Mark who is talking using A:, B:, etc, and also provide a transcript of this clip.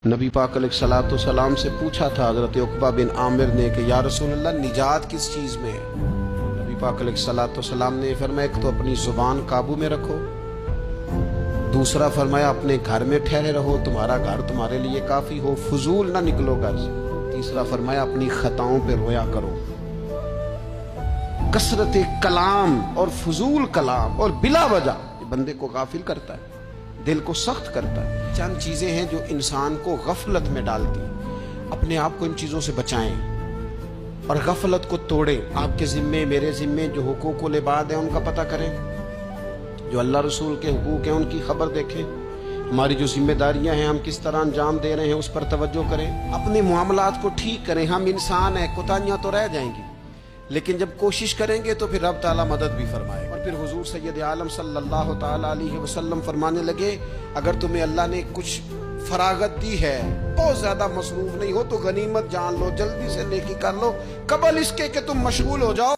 A: نبی پاک علیہ الصلوۃ والسلام سے پوچھا تھا حضرت عقبہ بن عامر نے کہ یا رسول اللہ نجات کس چیز میں ہے؟ نبی پاک علیہ الصلوۃ والسلام نے فرمایا ایک تو اپنی زبان قابو میں رکھو، دوسرا فرمایا اپنے گھر میں ٹھہرے رہو، تمہارا گھر تمہارے لیے کافی ہو، فضول نہ نکلو گھر سے، تیسرا فرمایا اپنی خطاؤں پہ رویا کرو۔ کثرت کلام اور فضول کلام اور بلا وجہ بندے کو غافل کرتا ہے، دل کو سخت کرتا ہے۔ چند چیزیں ہیں جو انسان کو غفلت میں ڈالتی ہیں، اپنے آپ کو ان چیزوں سے بچائیں اور غفلت کو توڑیں۔ آپ کے ذمے میرے ذمے جو حقوق العباد ہیں ان کا پتہ کریں، جو اللہ رسول کے حقوق ہیں ان کی خبر دیکھیں، ہماری جو ذمہ داریاں ہیں ہم کس طرح انجام دے رہے ہیں اس پر توجہ کریں، اپنے معاملات کو ٹھیک کریں۔ ہم انسان ہیں، کوتاہیاں تو رہ جائیں گی، لیکن جب کوشش کریں گے تو پھر رب تعالیٰ مدد بھی فرمائے۔ اور پھر حضور سید عالم صلی اللہ تعالیٰ علیہ وسلم فرمانے لگے اگر تمہیں اللہ نے کچھ فراغت دی ہے، بہت زیادہ مصروف نہیں ہو تو غنیمت جان لو، جلدی سے نیکی کر لو قبل اس کے کہ تم مشغول ہو جاؤ